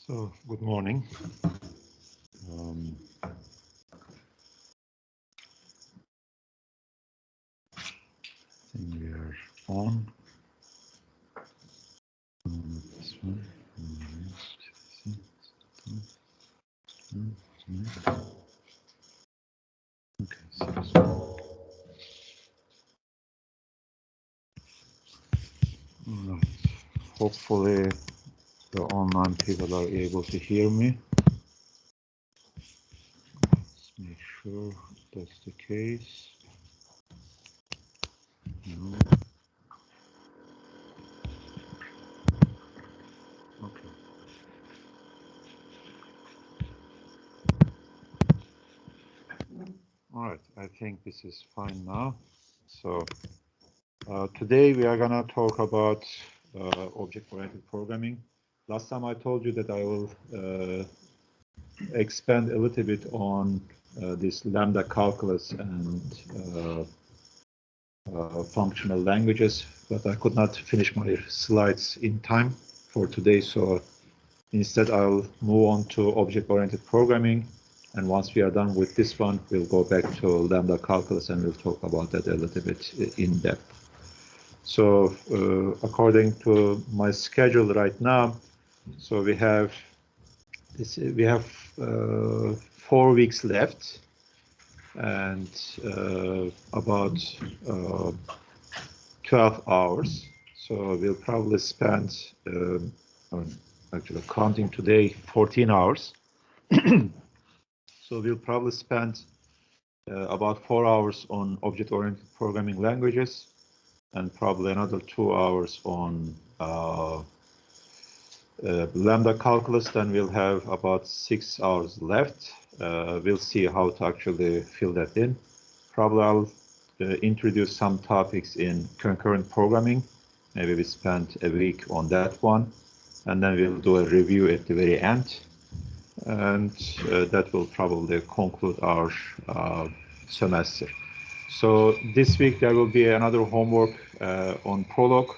So, good morning. I think we are on. This one. Okay, so hopefully the online people are able to hear me. Let's make sure that's the case. No. Okay. All right, I think this is fine now. So today we are gonna talk about object-oriented programming. Last time I told you that I will expand a little bit on this lambda calculus and functional languages, but I could not finish my slides in time for today, so instead I'll move on to object-oriented programming, and once we are done with this one, we'll go back to lambda calculus and we'll talk about that a little bit in depth. So according to my schedule right now, so we have 4 weeks left, and about 12 hours. So we'll probably spend, actually counting today, 14 hours. So we'll probably spend about 4 hours on object-oriented programming languages, and probably another 2 hours on lambda calculus. Then we'll have about 6 hours left. We'll see how to actually fill that in. Probably I'll introduce some topics in concurrent programming. Maybe we spend a week on that one, and then we'll do a review at the very end. And that will probably conclude our semester. So this week there will be another homework on Prolog,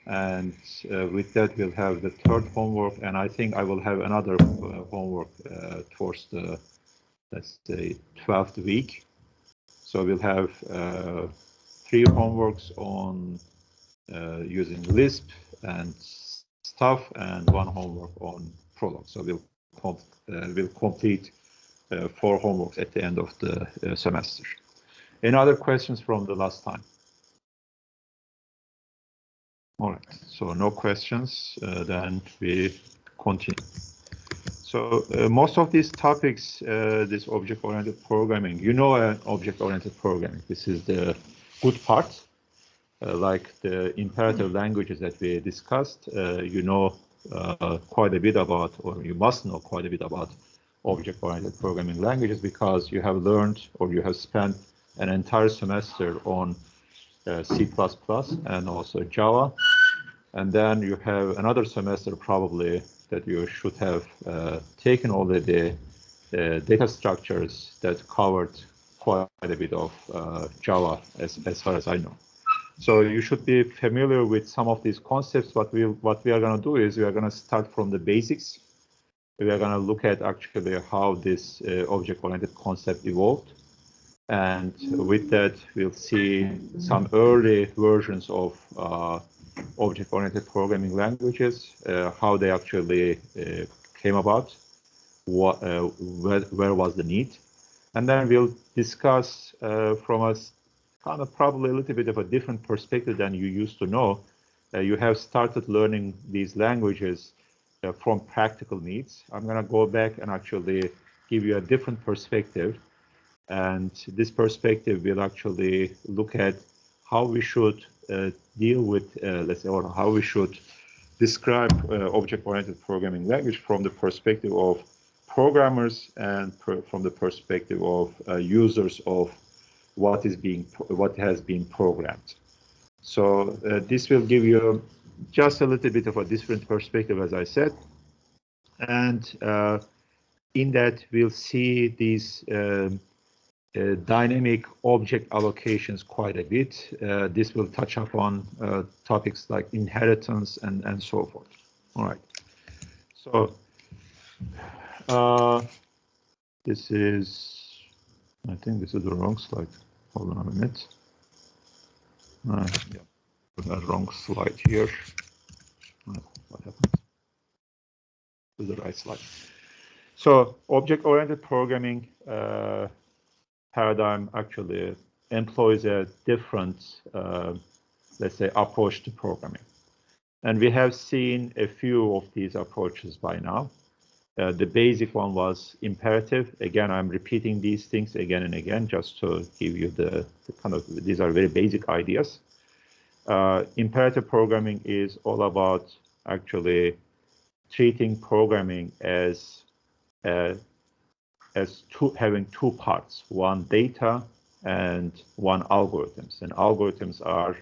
and with that we'll have the third homework, and I think I will have another homework towards the, let's say, 12th week. So we'll have 3 homeworks on using Lisp and stuff, and 1 homework on Prolog. So we'll complete 4 homeworks at the end of the semester. Any other questions from the last time? All right, so no questions, then we continue. So most of these topics, this object-oriented programming, you know, object-oriented programming. This is the good part. Like the imperative languages that we discussed, you know quite a bit about, or you must know quite a bit about object-oriented programming languages, because you have learned or you have spent an entire semester on C++ and also Java. And then you have another semester probably that you should have taken already data structures that covered quite a bit of Java as far as I know. So you should be familiar with some of these concepts. What we are going to do is we are going to start from the basics. We are going to look at actually how this object-oriented concept evolved. And with that, we'll see some early versions of object-oriented programming languages, how they actually came about, where was the need. And then we'll discuss from a kind of probably a little bit of a different perspective than you used to know. You have started learning these languages from practical needs. I'm going to go back and actually give you a different perspective. And this perspective will actually look at how we should deal with, let's say, or how we should describe object-oriented programming language from the perspective of programmers and from the perspective of users of what has been programmed. So this will give you just a little bit of a different perspective, as I said, and in that we'll see these dynamic object allocations quite a bit. This will touch upon topics like inheritance and so forth. All right. So This is, I think this is the wrong slide. Hold on a minute. Yeah, the wrong slide here. What happened? This is the right slide. So object-oriented programming paradigm actually employs a different, let's say, approach to programming. And we have seen a few of these approaches by now. The basic one was imperative. Again, I'm repeating these things again and again, just to give you the kind of, these are very basic ideas. Imperative programming is all about actually treating programming as having two parts, one data and one algorithms. And algorithms are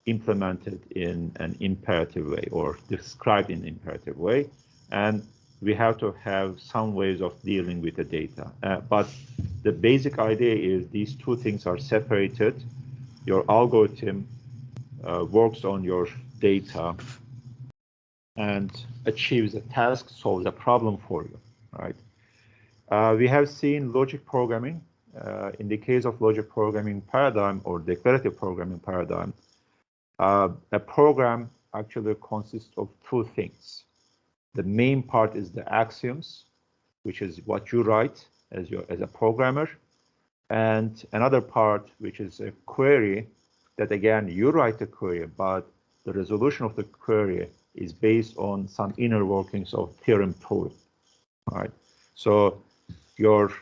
implemented in an imperative way or described in an imperative way. And we have to have some ways of dealing with the data. But the basic idea is these two things are separated. Your algorithm works on your data and achieves a task, solves a problem for you, right? We have seen logic programming. In the case of logic programming paradigm or declarative programming paradigm, a program actually consists of two things. The main part is the axioms, which is what you write as a programmer, and another part, which is a query that, again, you write the query, but the resolution of the query is based on some inner workings of theorem proving. All right. So your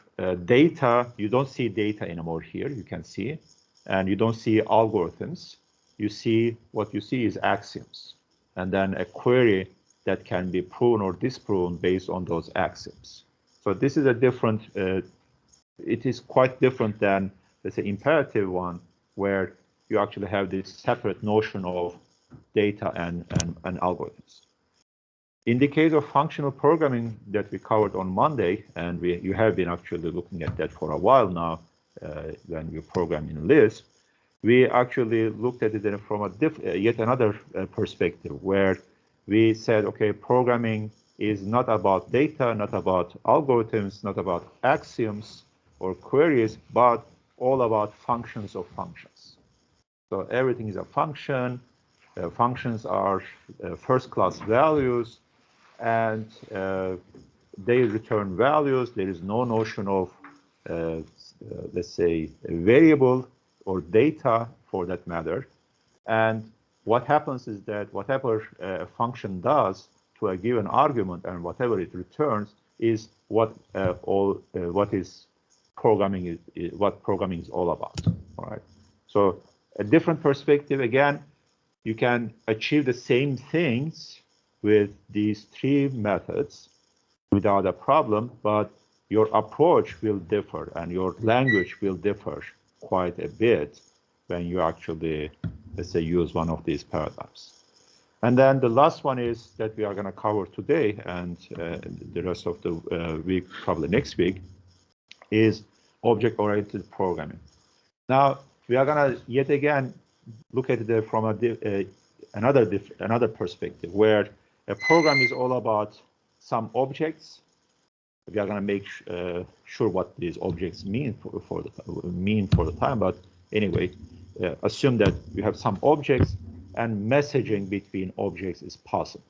data, you don't see data anymore here, you can see, and you don't see algorithms. You see, what you see is axioms, and then a query that can be proven or disproven based on those axioms. So this is a different, it is quite different than, let's say, imperative one, where you actually have this separate notion of data and algorithms. In the case of functional programming that we covered on Monday, and you have been actually looking at that for a while now, when you program in Lisp, we actually looked at it from a yet another perspective, where we said, okay, programming is not about data, not about algorithms, not about axioms or queries, but all about functions of functions. So everything is a function. Functions are first-class values, and they return values. There is no notion of, let's say, a variable or data for that matter. And what happens is that whatever a function does to a given argument and whatever it returns is what programming is all about. All right. So a different perspective. Again, you can achieve the same things with these three methods without a problem, but your approach will differ and your language will differ quite a bit when you actually, let's say, use one of these paradigms. And then the last one is that we are going to cover today and the rest of the week, probably next week, is object-oriented programming. Now, we are going to yet again look at it from another perspective, where a program is all about some objects. We are going to make sure what these objects mean for the time. But anyway, assume that you have some objects and messaging between objects is possible.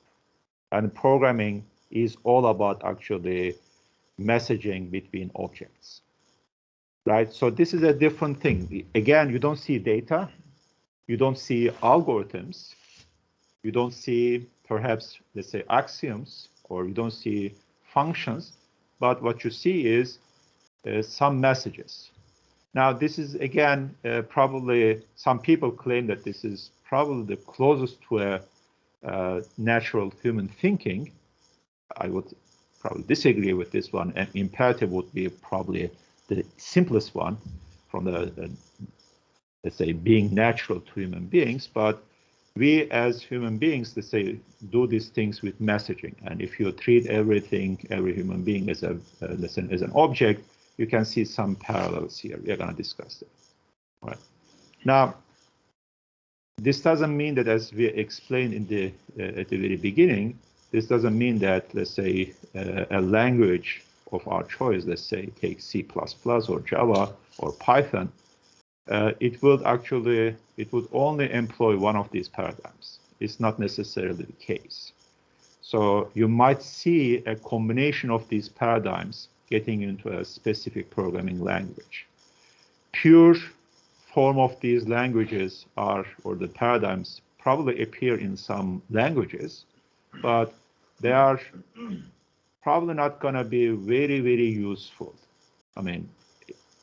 And programming is all about actually messaging between objects, right? So this is a different thing. Again, you don't see data, you don't see algorithms, you don't see perhaps, let's say, axioms, or you don't see functions, but what you see is some messages. Now, this is, again, probably some people claim that this is probably the closest to a natural human thinking. I would probably disagree with this one, and imperative would be probably the simplest one from the, let's say, being natural to human beings. But we as human beings, let's say, do these things with messaging. And if you treat every human being as as an object, you can see some parallels here. We are going to discuss it. All right. Now, this doesn't mean that, as we explained in at the very beginning, this doesn't mean that, let's say, a language of our choice, let's say, take C++ or Java or Python, it would only employ one of these paradigms. It's not necessarily the case. So you might see a combination of these paradigms getting into a specific programming language. Pure form of these languages or the paradigms probably appear in some languages, but they are probably not going to be very, very useful. I mean,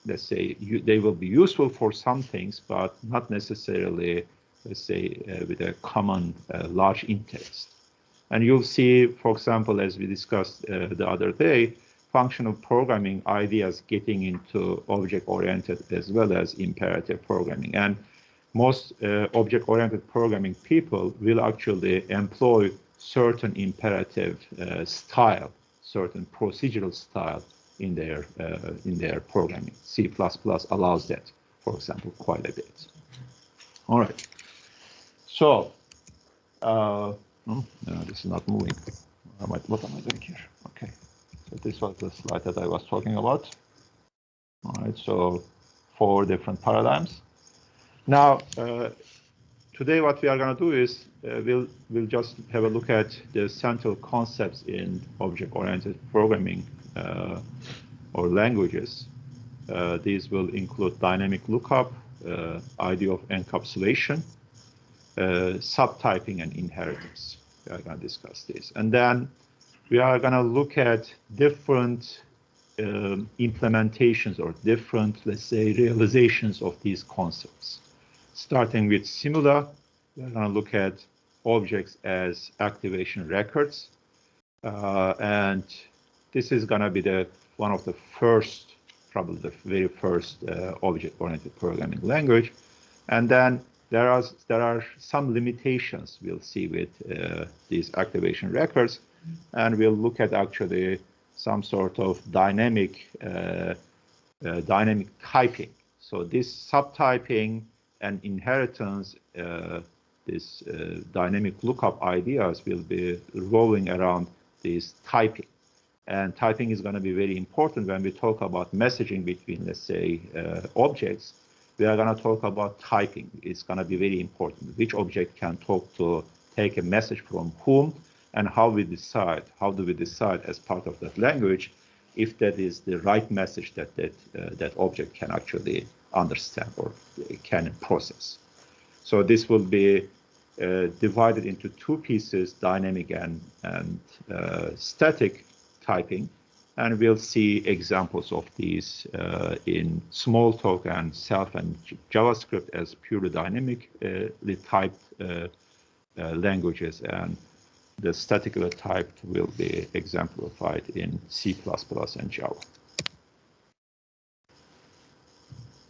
let's say they will be useful for some things, but not necessarily, let's say, with a common large interest. And you'll see, for example, as we discussed the other day, functional programming ideas getting into object-oriented as well as imperative programming. And most object-oriented programming people will actually employ certain imperative style, certain procedural style in their programming. C++ allows that, for example, quite a bit. All right. So, no, this is not moving. What am I doing here? Okay. So this was the slide that I was talking about. All right. So 4 different paradigms. Now, today what we are going to do is we'll just have a look at the central concepts in object-oriented programming or languages. These will include dynamic lookup, idea of encapsulation, subtyping, and inheritance. We are going to discuss this. And then we are going to look at different implementations or different, let's say, realizations of these concepts. Starting with Simula, we're going to look at objects as activation records. And this is going to be one of the first, probably the very first object-oriented programming language. And then there are some limitations we'll see with these activation records. And we'll look at actually some sort of dynamic typing. So this subtyping and inheritance, this dynamic lookup ideas will be revolving around this typing. And typing is going to be very important when we talk about messaging between, let's say, objects. We are going to talk about typing. It's going to be very important. Which object can take a message from whom, and how do we decide as part of that language if that is the right message that object can actually understand or can process. So this will be divided into 2 pieces, dynamic and static typing, and we'll see examples of these in Smalltalk and Self and JavaScript as purely dynamically typed languages, and the statically typed will be exemplified in C++ and Java.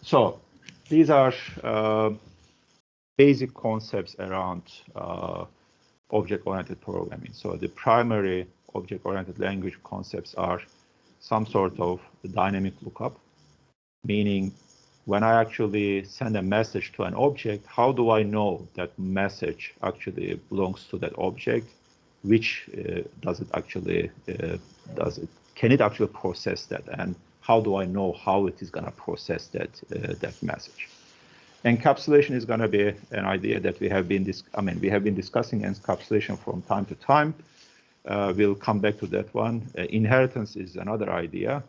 So these are basic concepts around object-oriented programming. So the primary object-oriented language concepts are some sort of dynamic lookup, meaning when I actually send a message to an object, how do I know that message actually belongs to that object? Which can it actually process that? And how do I know how it is going to process that message? Encapsulation is going to be an idea that we have been discussing encapsulation from time to time. We'll come back to that one. Inheritance is another idea,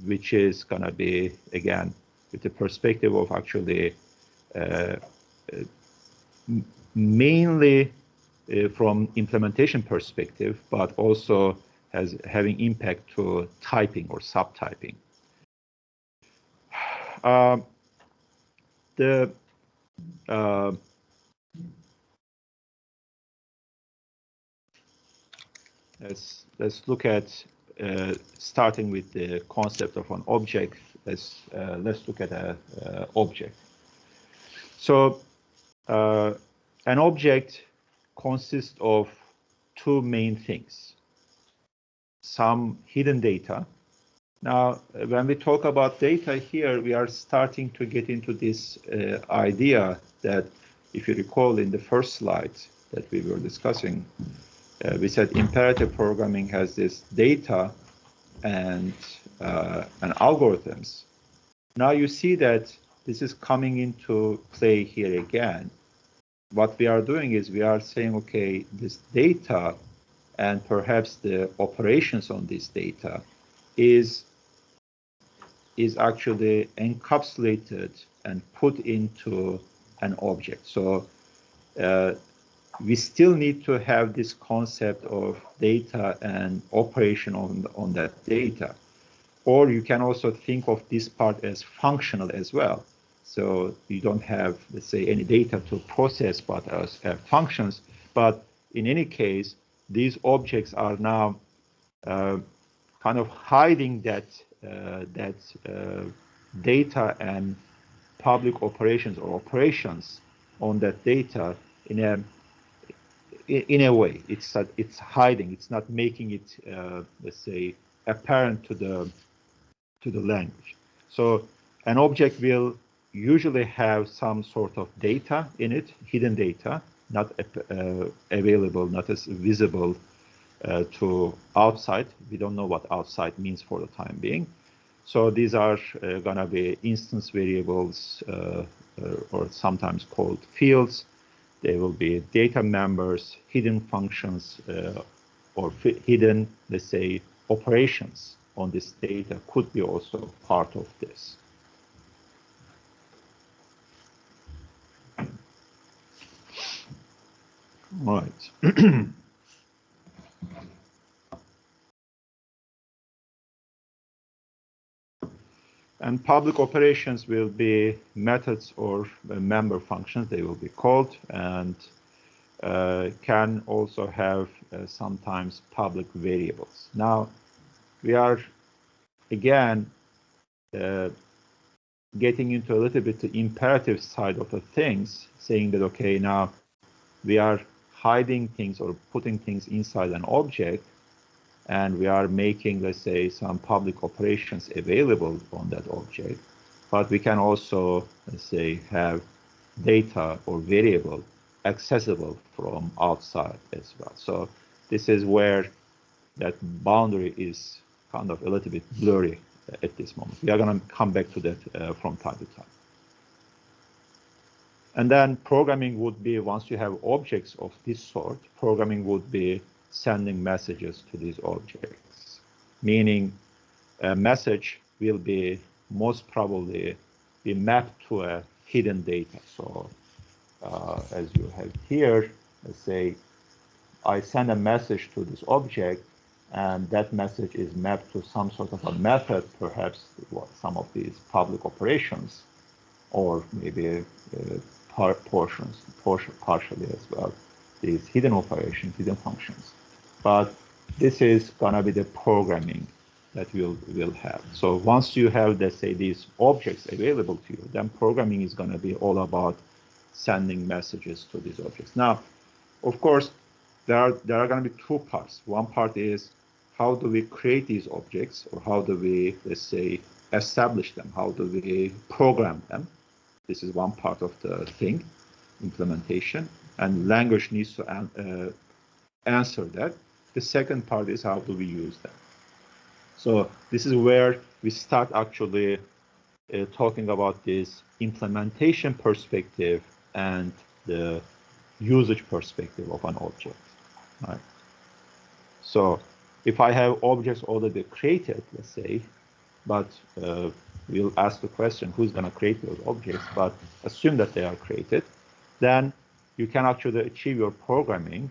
which is going to be, again, with the perspective of actually mainly from implementation perspective, but also having impact to typing or subtyping. Let's look at starting with the concept of an object. Let's look at an object. So an object consists of 2 main things. Some hidden data. Now, when we talk about data here, we are starting to get into this idea that, if you recall in the first slide, that we were discussing, we said imperative programming has this data and algorithms. Now you see that this is coming into play here again. What we are doing is we are saying, okay, this data and perhaps the operations on this data is actually encapsulated and put into an object. So we still need to have this concept of data and operation on that data. Or you can also think of this part as functional as well. So you don't have, let's say, any data to process, but as functions. But in any case, these objects are now kind of hiding that data and public operations or operations on that data in a way. It's hiding. It's not making it, let's say, apparent to the language. So an object will usually have some sort of data in it, hidden data, not available, not as visible to outside. We don't know what outside means for the time being. So these are going to be instance variables or sometimes called fields. They will be data members, hidden functions, or hidden, let's say, operations on this data could be also part of this. Right. And public operations will be methods or member functions, they will be called, and can also have sometimes public variables. Now, we are, again, getting into a little bit the imperative side of the things, saying that, okay, now we are hiding things or putting things inside an object, and we are making, let's say, some public operations available on that object. But we can also, let's say, have data or variable accessible from outside as well. So this is where that boundary is kind of a little bit blurry at this moment. We are going to come back to that from time to time. And then programming would be, once you have objects of this sort, programming would be sending messages to these objects, meaning a message will be most probably be mapped to a hidden data. So as you have here, let's say I send a message to this object, and that message is mapped to some sort of a method, perhaps some of these public operations, or maybe partially as well, these hidden operations, hidden functions. But this is going to be the programming that we'll have. So once you have, let's say, these objects available to you, then programming is going to be all about sending messages to these objects. Now, of course, there are going to be two parts. One part is how do we create these objects, or how do we, let's say, establish them? How do we program them? This is one part of the thing, implementation, and language needs to answer that. The second part is how do we use them? So this is where we start actually talking about this implementation perspective and the usage perspective of an object, right? So if I have objects already created, let's say, but we'll ask the question, who's going to create those objects, but assume that they are created, then you can actually achieve your programming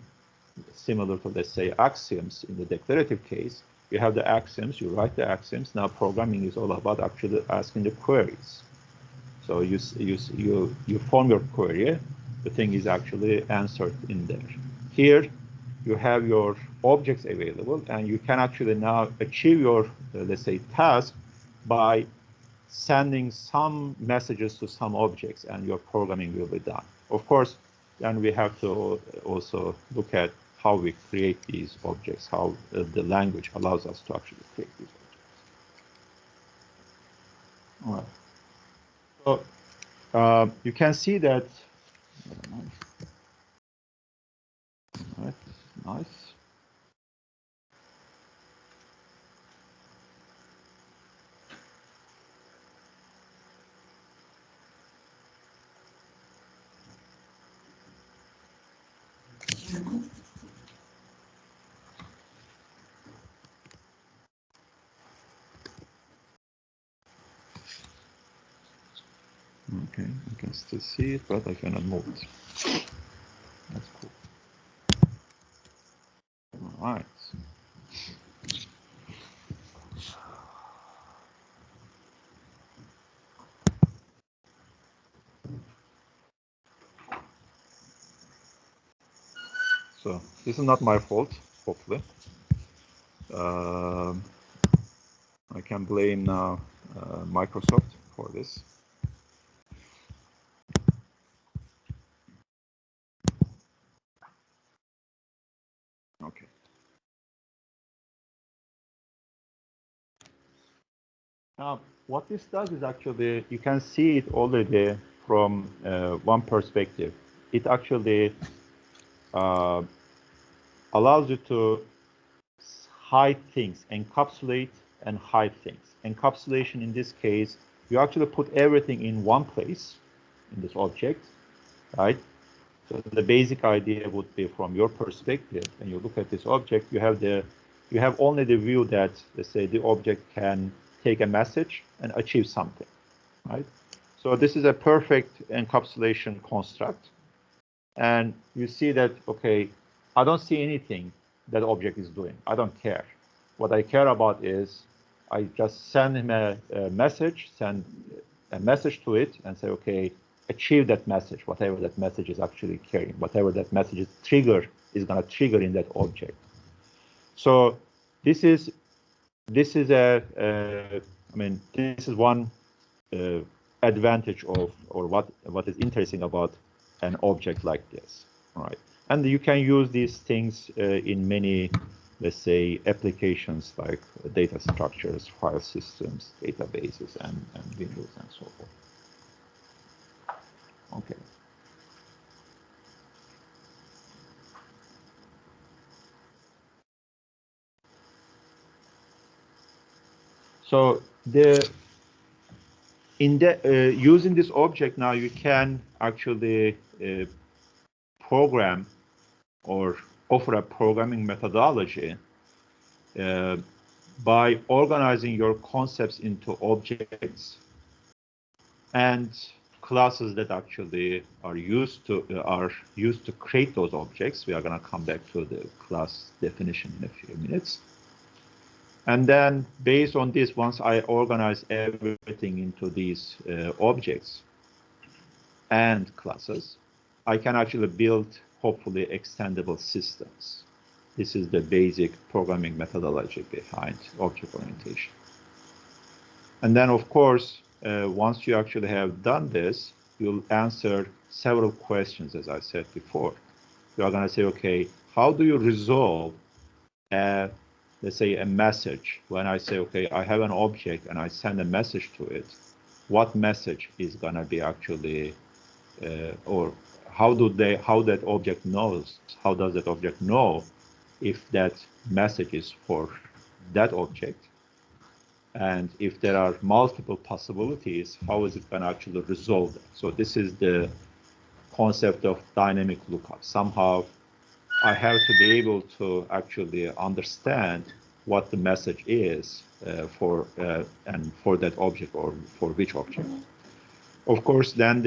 similar to, let's say, axioms. In the declarative case, you have the axioms, you write the axioms. Now programming is all about actually asking the queries. So you form your query, the thing is actually answered in there. Here, you have your objects available, and you can actually now achieve your, let's say, task by sending some messages to some objects, and your programming will be done. Of course, then we have to also look at how we create these objects, how the language allows us to actually create these objects. All right. So you can see that Nice. Okay, I can still see it, but I cannot move it. That's cool. All right. So this is not my fault, hopefully. I can blame now Microsoft for this. Okay. Now, what this does is actually, you can see it already from one perspective. It actually allows you to hide things, encapsulate and hide things. Encapsulation in this case, you actually put everything in one place in this object, right? So the basic idea would be from your perspective, when you look at this object, you have only the view that, let's say, the object can take a message and achieve something, right? So this is a perfect encapsulation construct. And you see that, okay, I don't see anything that object is doing. I don't care. What I care about is I just send him a message, send a message to it and say, okay, achieve that message, whatever that message is actually carrying, whatever that message is going to trigger in that object. So this is this is one advantage of, or what is interesting about an object like this, right? And you can use these things in many, let's say, applications like data structures, file systems, databases, and Windows and so forth. Okay. So using this object now, you can actually program or offer a programming methodology by organizing your concepts into objects and classes that actually are used to create those objects. We are going to come back to the class definition in a few minutes. And then based on this, once I organize everything into these objects and classes, I can actually build, hopefully, extendable systems. This is the basic programming methodology behind object orientation. And then, of course, once you actually have done this, you'll answer several questions, as I said before. You are going to say, okay, how do you resolve, let's say, a message? When I say, okay, I have an object and I send a message to it, what message is going to be actually, or how that object knows, how does that object know if that message is for that object? And if there are multiple possibilities, how is it going to actually resolve that? So this is the concept of dynamic lookup. Somehow I have to be able to actually understand what the message is for that object, or for which object. Of course, then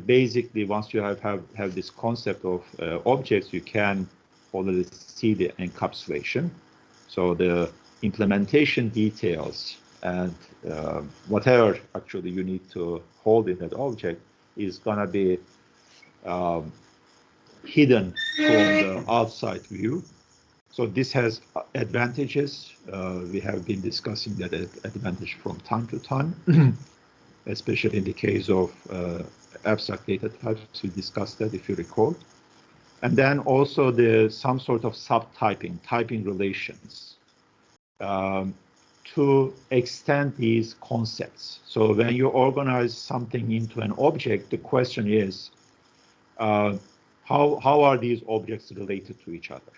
basically, once you have this concept of objects, you can already see the encapsulation. So the implementation details and whatever actually you need to hold in that object is going to be hidden from the outside view. So this has advantages. We have been discussing that advantage from time to time, especially in the case of abstract data types. We discussed that, if you recall. And then also some sort of subtyping, typing relations to extend these concepts. So when you organize something into an object, the question is, how are these objects related to each other?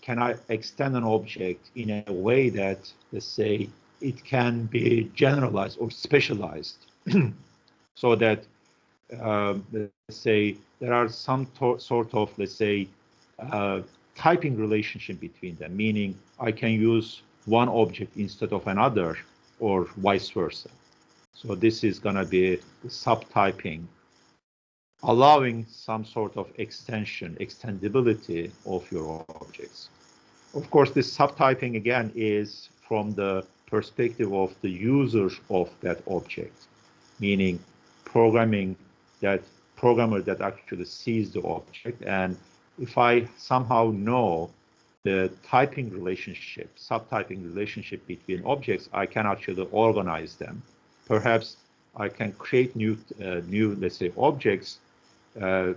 Can I extend an object in a way that, let's say, it can be generalized or specialized so that, let's say, there are some sort of, let's say, typing relationship between them, meaning I can use one object instead of another or vice versa. So this is going to be subtyping, allowing some sort of extendability of your objects. Of course, this subtyping, again, is from the perspective of the user of that object, meaning programmer that actually sees the object. And if I somehow know the subtyping relationship between objects, I can actually organize them. Perhaps I can create new, let's say, objects to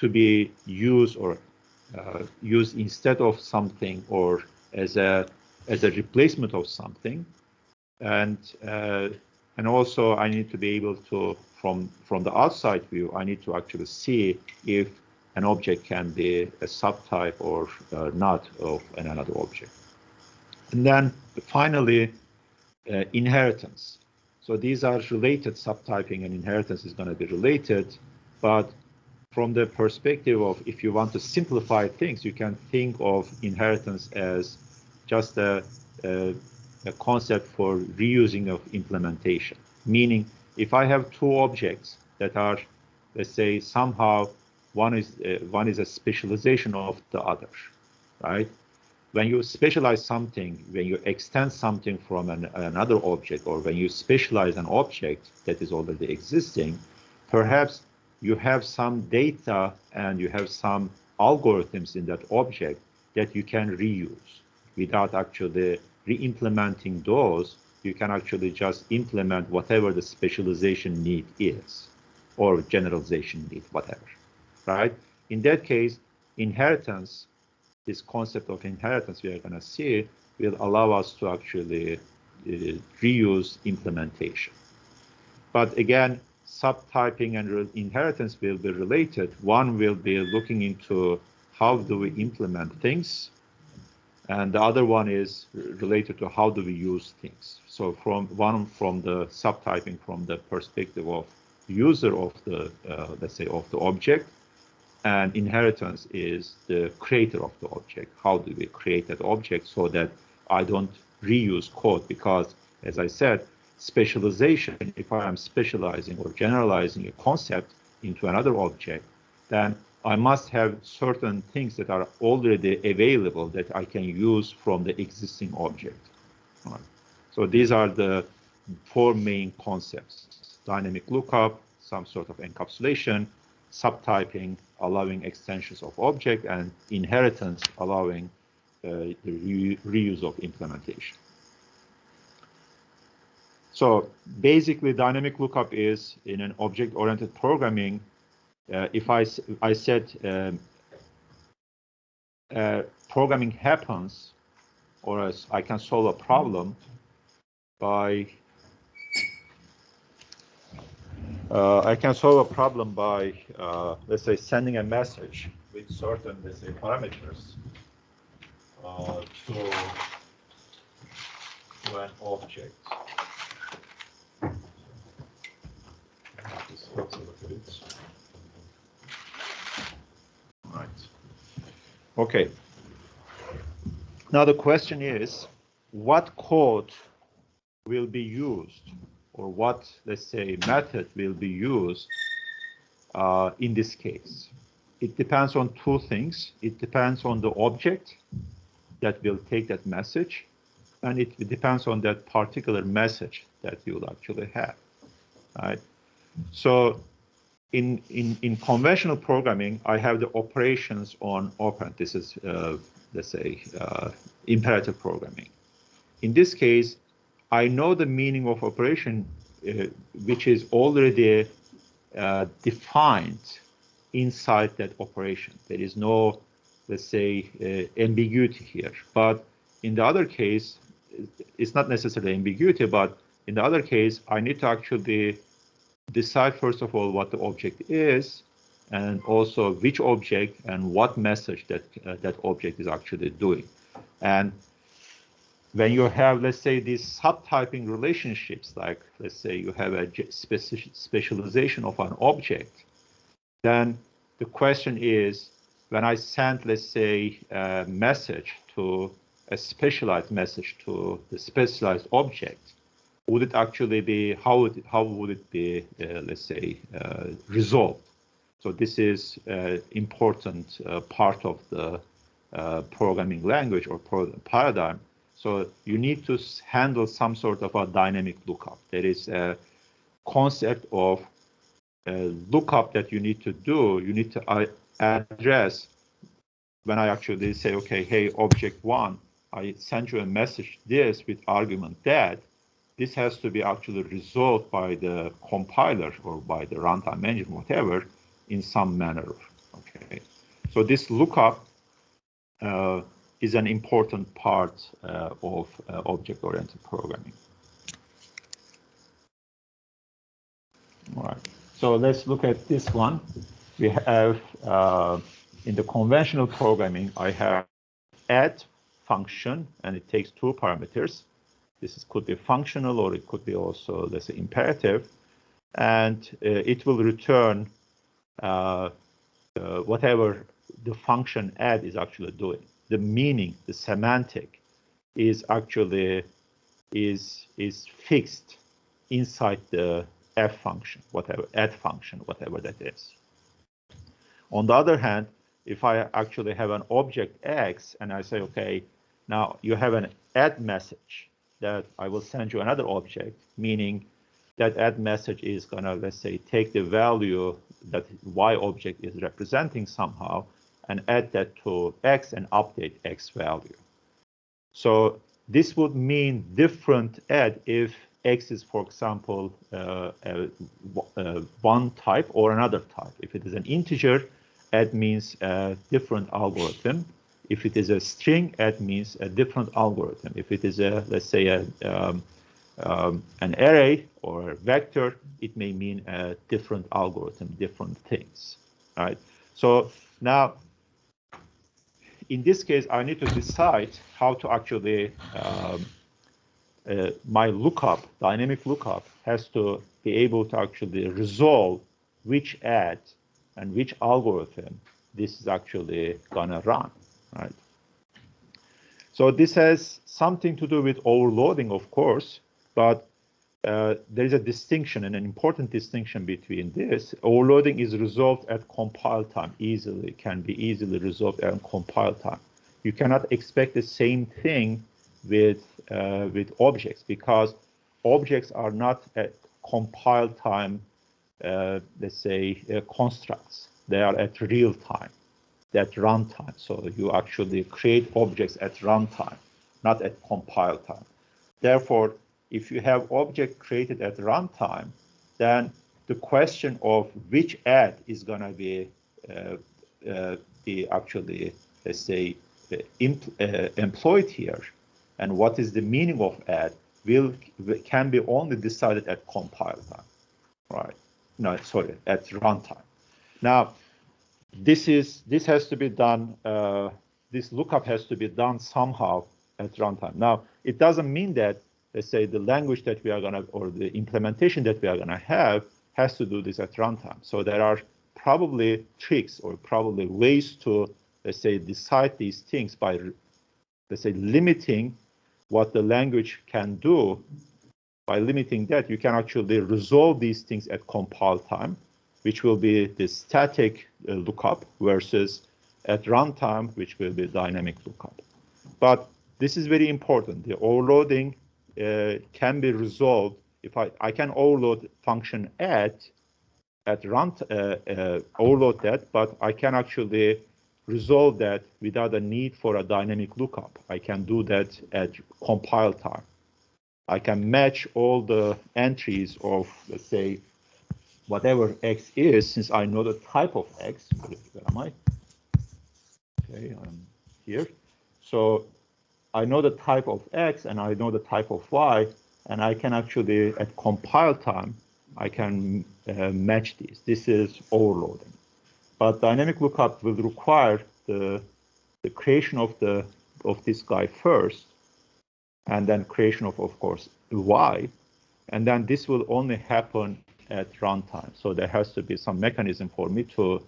be used or used instead of something or as a replacement of something. And also I need to be able to, from the outside view, I need to actually see if an object can be a subtype or not of another object. And then finally, inheritance. So these are related. Subtyping and inheritance is going to be related, but from the perspective of, if you want to simplify things, you can think of inheritance as just a concept for reusing of implementation. Meaning, if I have two objects that are, let's say, somehow one is a specialization of the other, right? When you specialize something, when you extend something from another object, or when you specialize an object that is already existing, perhaps you have some data and you have some algorithms in that object that you can reuse without actually re-implementing those. You can actually just implement whatever the specialization need is, or generalization need, whatever, right? In that case, inheritance, this concept of inheritance we are going to see, will allow us to actually reuse implementation. But again, subtyping and inheritance will be related. One will be looking into how do we implement things, and the other one is related to how do we use things. So from the subtyping from the perspective of user of the, let's say, of the object, and inheritance is the creator of the object. How do we create that object so that I don't reuse code? Because, as I said, specialization, if I am specializing or generalizing a concept into another object, then I must have certain things that are already available that I can use from the existing object. Right. So these are the four main concepts: dynamic lookup, some sort of encapsulation, subtyping, allowing extensions of object, and inheritance, allowing the reuse of implementation. So basically, dynamic lookup is in an object-oriented programming. If I said programming happens, or as I can solve a problem by let's say, sending a message with certain, let's say, parameters to an object. This helps a little bit. Right. Okay. Now the question is, what code will be used, or what, let's say, method will be used in this case? It depends on two things. It depends on the object that will take that message, and it depends on that particular message that you will actually have, right? So in conventional programming, I have the operations on operand. This is, let's say, imperative programming. In this case, I know the meaning of operation, which is already defined inside that operation. There is no, let's say, ambiguity here. But in the other case, it's not necessarily ambiguity, but in the other case, I need to actually decide, first of all, what the object is, and also which object and what message that that object is actually doing. And when you have, let's say, these subtyping relationships, like let's say you have a specialization of an object, then the question is, when I send, let's say, a message to a specialized message to the specialized object, would it actually be, how would it be, let's say, resolved? So this is an important part of the programming language or paradigm. So you need to handle some sort of a dynamic lookup. There is a concept of lookup that you need to do. You need to address when I actually say, okay, hey, object one, I send you a message this with argument that. This has to be actually resolved by the compiler or by the runtime engine, whatever, in some manner. Okay, so this lookup is an important part of object-oriented programming. All right, so let's look at this one. We have, in the conventional programming, I have add function, and it takes two parameters. This could be functional, or it could be also, let's say, imperative, and it will return whatever the function add is actually doing. The meaning, the semantic, is actually is fixed inside the f function, whatever add function, whatever that is. On the other hand, if I actually have an object x and I say, okay, now you have an add message that I will send you another object, meaning that add message is gonna, let's say, take the value that y object is representing somehow and add that to x and update x value. So this would mean different add if x is, for example, one type or another type. If it is an integer, add means a different algorithm. If it is a string, add means a different algorithm. If it is a, let's say, an array or a vector, it may mean a different algorithm, different things, right? So now, in this case, I need to decide how to actually, my lookup, dynamic lookup, has to be able to actually resolve which add and which algorithm this is actually gonna run, right? So this has something to do with overloading, of course, but there is a distinction, and an important distinction between this. Overloading is resolved at compile time easily, can be easily resolved at compile time. You cannot expect the same thing with objects, because objects are not at compile time, let's say, constructs. They are at real time, at runtime. So you actually create objects at runtime, not at compile time. Therefore, if you have object created at runtime, then the question of which add is going to be actually, let's say, employed here, and what is the meaning of add can be only decided at compile time, right? No, sorry, at runtime. Now, this has to be done. This lookup has to be done somehow at runtime. Now, it doesn't mean that, let's say, the language that we are gonna, or the implementation that we are gonna have, has to do this at runtime. So there are probably tricks or probably ways to, let's say, decide these things by, let's say, limiting what the language can do. By limiting that, you can actually resolve these things at compile time, which will be the static lookup, versus at runtime, which will be dynamic lookup. But this is very important. The overloading can be resolved if I can overload function add at overload that, but I can actually resolve that without a need for a dynamic lookup. I can do that at compile time. I can match all the entries of, let's say, whatever x is, since I know the type of x. Where am I? Okay, I'm here. So I know the type of x and I know the type of y, and I can actually, at compile time, I can match these. This is overloading. But dynamic lookup will require the creation of this guy first, and then creation of course, y, and then this will only happen at runtime. So there has to be some mechanism for me to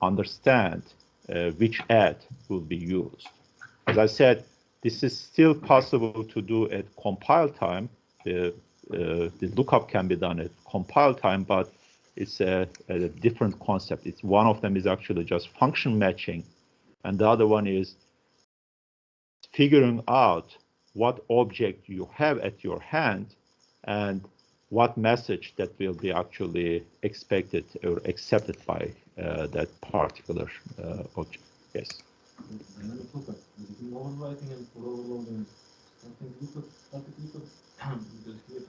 understand which add will be used. As I said, this is still possible to do at compile time. The lookup can be done at compile time, but it's a different concept. It's one of them is actually just function matching, and the other one is figuring out what object you have at your hand and what message that will be actually expected or accepted by that particular object. Yes. Dynamic lookup, overwriting and for overloading, something static lookup, because here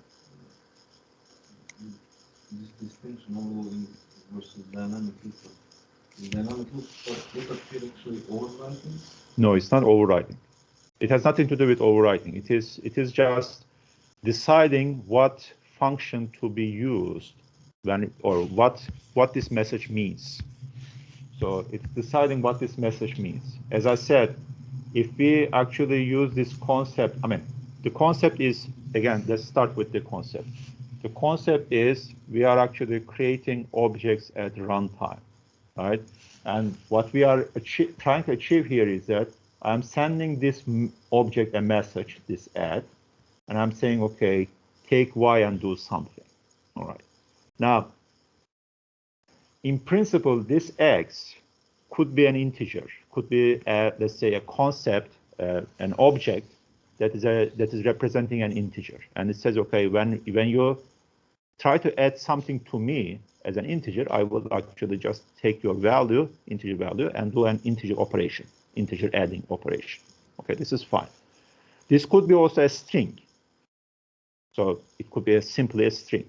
this distinction overloading versus dynamic lookup. Is dynamic lookup here actually overwriting? No, it's not overwriting. It has nothing to do with overwriting. It is just deciding what function to be used when, or what this message means. So it's deciding what this message means. As I said, if we actually use this concept, I mean, the concept is, again, let's start with the concept. The concept is we are actually creating objects at runtime, right? And what we are trying to achieve here is that I'm sending this object a message, this add, and I'm saying, okay, take y and do something. All right. Now, in principle, this x could be an integer, could be, let's say, a concept, an object that is representing an integer, and it says, okay, when you try to add something to me as an integer, I will actually just take your value, integer value, and do an integer operation, integer adding operation. Okay, this is fine. This could be also a string, so it could be simply a string.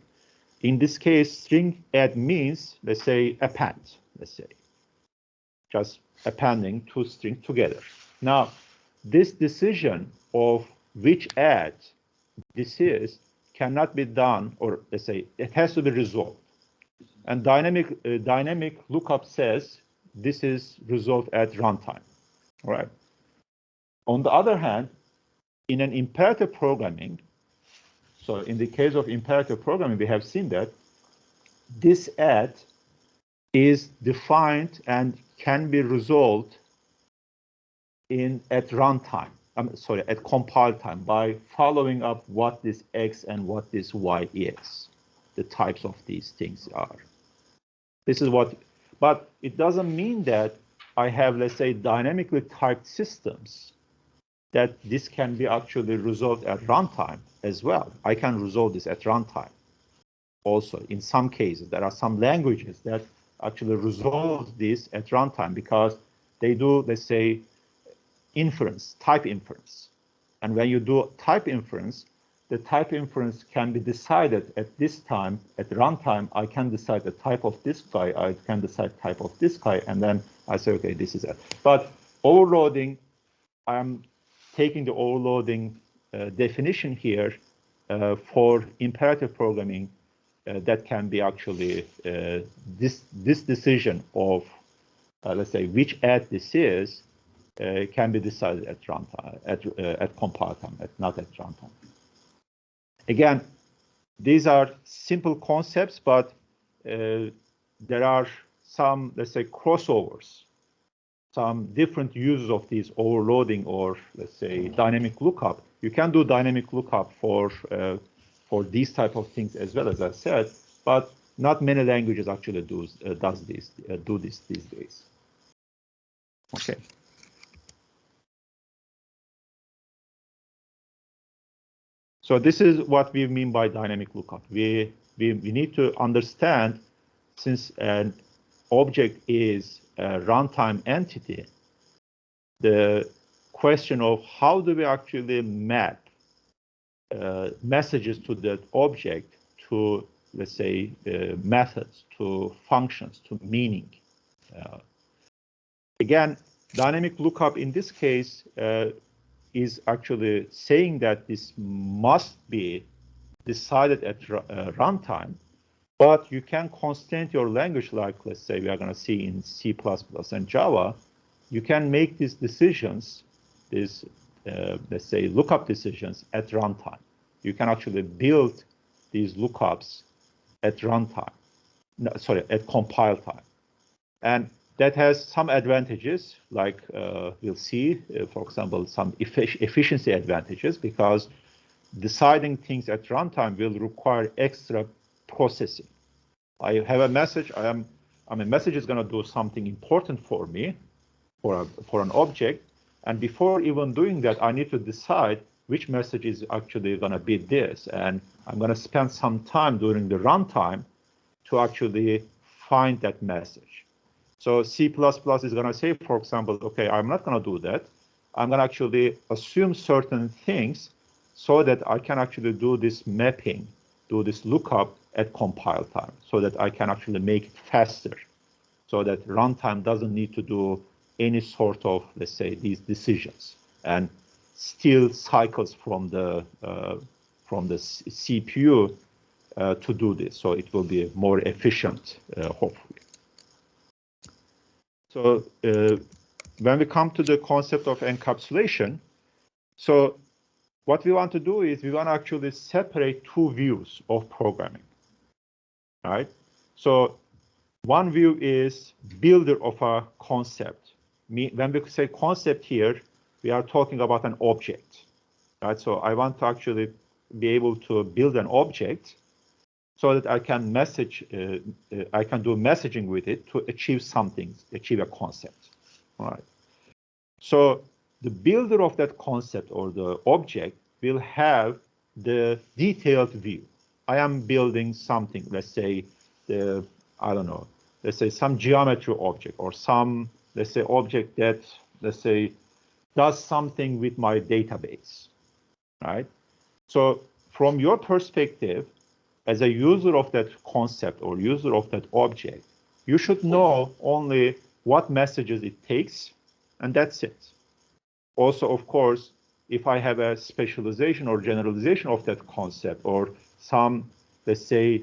In this case, string add means, let's say, append, let's say, just appending two strings together. Now, this decision of which add this is cannot be done, or let's say, it has to be resolved. And dynamic lookup says this is resolved at runtime, all right? On the other hand, in an imperative programming, so in the case of imperative programming, we have seen that this add is defined and can be resolved at runtime. At compile time by following up what this x and what this y is, the types of these things are. This is what, but it doesn't mean that I have, let's say, dynamically typed systems that this can be actually resolved at runtime as well. I can resolve this at runtime. Also, in some cases, there are some languages that actually resolve this at runtime because they do, let's say, inference, type inference. And when you do type inference, the type inference can be decided at this time, at runtime. I can decide the type of this guy, I can decide type of this guy, and then I say, okay, this is it. But overloading, I'm taking the overloading definition here for imperative programming that can be actually this decision of, let's say, which add this is, can be decided at runtime, at compile time, not at runtime. Again, these are simple concepts, but there are some, let's say, crossovers, some different uses of these overloading or, let's say, dynamic lookup. You can do dynamic lookup for these type of things as well, as I said, but not many languages actually do this these days. Okay. So this is what we mean by dynamic lookup. We need to understand, since an object is a runtime entity, the question of how do we actually map messages to that object to, let's say, methods, to functions, to meaning. Again, dynamic lookup in this case is actually saying that this must be decided at runtime, But you can constrain your language, like let's say we are going to see in C++ and Java. You can make these decisions, these let's say lookup decisions at runtime. You can actually build these lookups at runtime. No, sorry, at compile time. And that has some advantages, like we'll see, for example, some efficiency advantages, because deciding things at runtime will require extra processing. I have a message. A message is going to do something important for me, for an object, and before even doing that, I need to decide which message is actually going to be this, and I'm going to spend some time during the runtime to actually find that message. So C++ is going to say, for example, okay, I'm not going to do that. I'm going to actually assume certain things so that I can actually do this mapping, do this lookup at compile time, so that I can actually make it faster, so that runtime doesn't need to do any sort of, let's say, these decisions, and steal cycles from the CPU to do this. So it will be more efficient, hopefully. So when we come to the concept of encapsulation, so what we want to do is we want to actually separate two views of programming, right? So one view is builder of a concept. When we say concept here, we are talking about an object, right? So I want to actually be able to build an object so that I can I can do messaging with it to achieve something, achieve a concept, all right? So the builder of that concept or the object will have the detailed view. I am building something, let's say I don't know, let's say some geometry object, or some, let's say, object that, let's say, does something with my database, right? So from your perspective, as a user of that concept or user of that object, you should know only what messages it takes, and that's it. Also, of course, if I have a specialization or generalization of that concept, or some, let's say,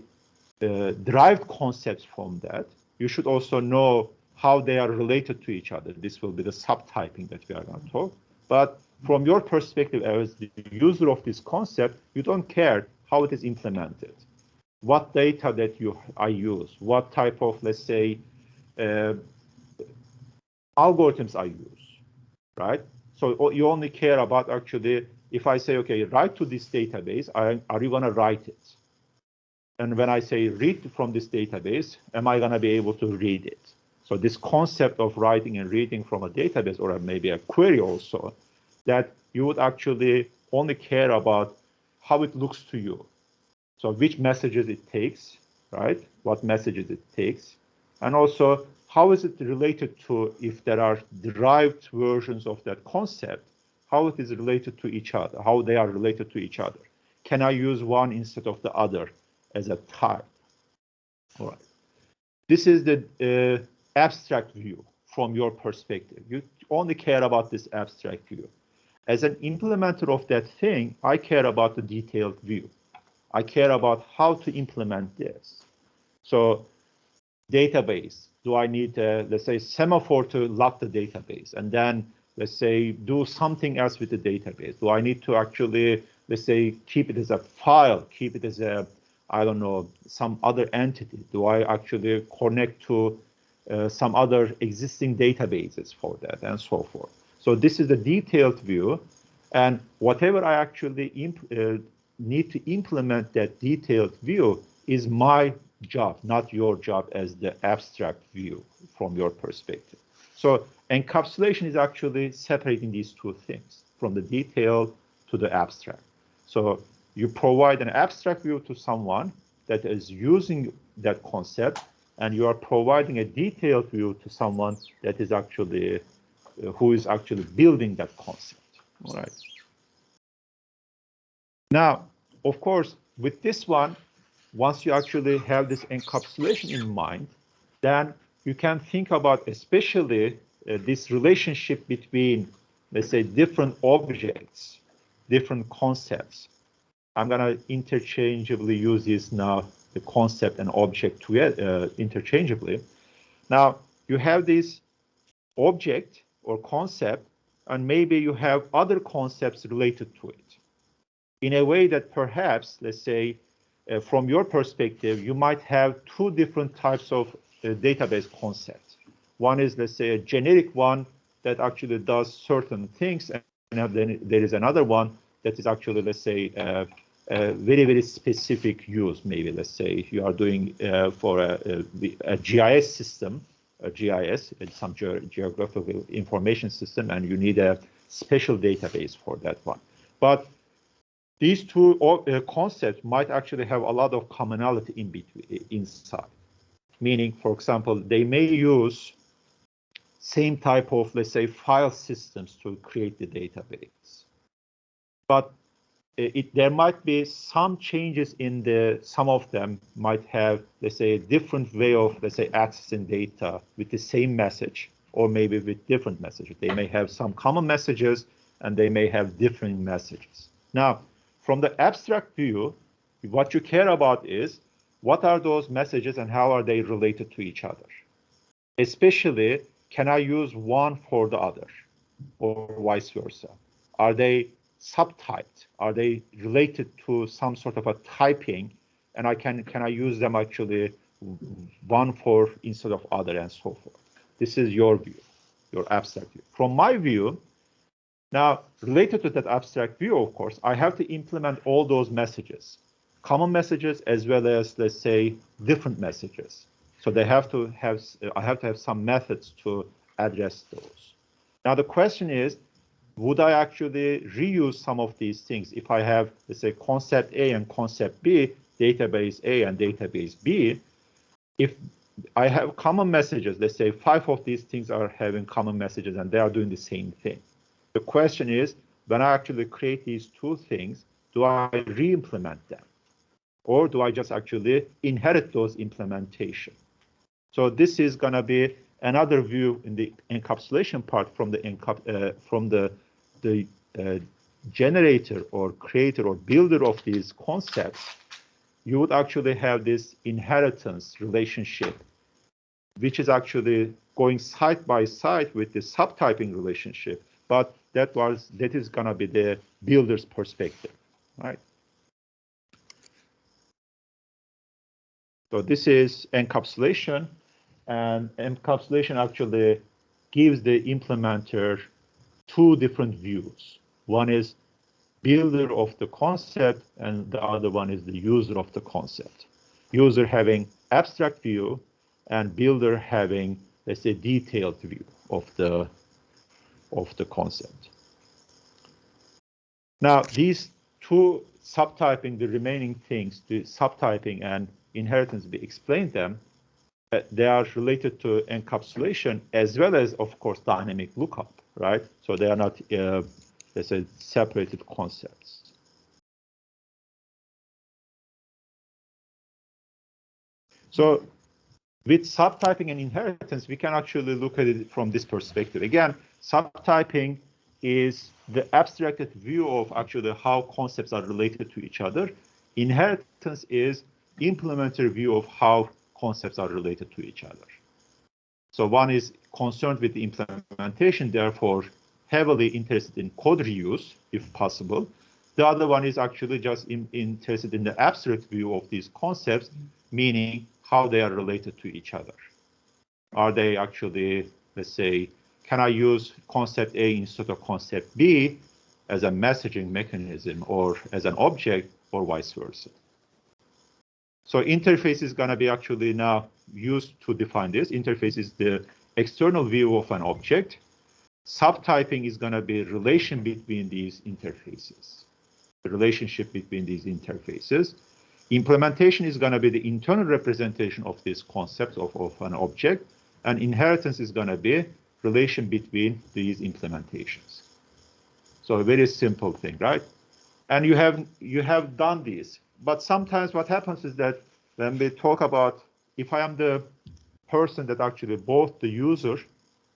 derived concepts from that, you should also know how they are related to each other. This will be the subtyping that we are going to talk. But from your perspective as the user of this concept, you don't care how it is implemented, what data that I use, what type of, let's say, algorithms I use, right? So you only care about actually, if I say, okay, write to this database, are you going to write it? And when I say read from this database, am I going to be able to read it? So this concept of writing and reading from a database, or maybe a query also, that you would actually only care about how it looks to you. So which messages it takes, right? What messages it takes. And also, how is it related to, if there are derived versions of that concept, how it is related to each other, how they are related to each other. Can I use one instead of the other as a type? All right. This is the abstract view from your perspective. You only care about this abstract view. As an implementer of that thing, I care about the detailed view. I care about how to implement this. So database, do I need, let's say, semaphore to lock the database? And then, let's say, do something else with the database? Do I need to actually, let's say, keep it as a file, keep it as a, I don't know, some other entity? Do I actually connect to some other existing databases for that, and so forth? So this is the detailed view. And whatever I actually need to implement that detailed view is my job, not your job as the abstract view from your perspective. So encapsulation is actually separating these two things, from the detail to the abstract. So you provide an abstract view to someone that is using that concept, and you are providing a detailed view to someone that is actually, who is actually building that concept. All right. Now, of course, with this one, once you actually have this encapsulation in mind, then you can think about especially this relationship between, let's say, different objects, different concepts. I'm going to interchangeably use this now the concept and object together interchangeably. Now you have this object or concept, and maybe you have other concepts related to it in a way that perhaps, let's say, from your perspective, you might have two different types of database concepts. One is, let's say, a generic one that actually does certain things, and then there is another one that is actually, let's say, a very, very specific use. Maybe, let's say, if you are doing for a GIS system, a GIS, some geographical information system, and you need a special database for that one. But these two concepts might actually have a lot of commonality in between, inside. Meaning, for example, they may use same type of, let's say, file systems to create the database. But there might be some changes in some of them might have, let's say, a different way of, let's say, accessing data with the same message, or maybe with different messages. They may have some common messages, and they may have different messages. Now, from the abstract view, what you care about is what are those messages and how are they related to each other? Especially, can I use one for the other, or vice versa? Are they subtyped? Are they related to some sort of a typing? And can I use them actually one for instead of other, and so forth? This is your view, your abstract view. From my view, now, related to that abstract view, of course, I have to implement all those messages, common messages as well as, let's say, different messages. So I have to have some methods to address those. Now, the question is, would I actually reuse some of these things if I have, let's say, concept A and concept B, database A and database B? If I have common messages, let's say 5 of these things are having common messages and they are doing the same thing. The question is, when I actually create these two things, do I re-implement them? Or do I just actually inherit those implementation? So this is going to be another view in the encapsulation part from the generator or creator or builder of these concepts. You would actually have this inheritance relationship, which is actually going side by side with the subtyping relationship. But that is going to be the builder's perspective, right? So this is encapsulation, and encapsulation actually gives the implementer two different views. One is builder of the concept, and the other one is the user of the concept. User having abstract view, and builder having, let's say, detailed view of the concept. Now, these two subtyping, the remaining things, the subtyping and inheritance, we explained them. They are related to encapsulation as well as, of course, dynamic lookup, right? So they are not, let's say, separated concepts. So with subtyping and inheritance, we can actually look at it from this perspective. Again, subtyping is the abstracted view of actually how concepts are related to each other. Inheritance is implementer view of how concepts are related to each other. So one is concerned with the implementation, therefore heavily interested in code reuse, if possible. The other one is actually just interested in the abstract view of these concepts, meaning how they are related to each other. Are they actually, let's say, can I use concept A instead of concept B as a messaging mechanism or as an object, or vice versa? So interface is going to be actually now used to define this. Interface is the external view of an object. Subtyping is going to be relation between these interfaces, the relationship between these interfaces. Implementation is going to be the internal representation of this concept of an object, and inheritance is going to be relation between these implementations. So a very simple thing, right? And you have done this, but sometimes what happens is that when we talk about, if I am the person that actually both the user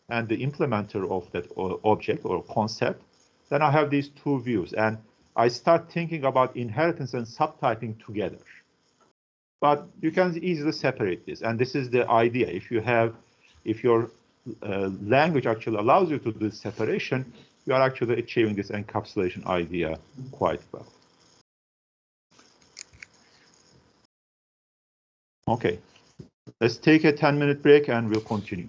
and the implementer of that object or concept, then I have these two views, and I start thinking about inheritance and subtyping together. But you can easily separate this, and this is the idea. If your language actually allows you to do this separation, you are actually achieving this encapsulation idea quite well. Okay, let's take a 10-minute break and we'll continue.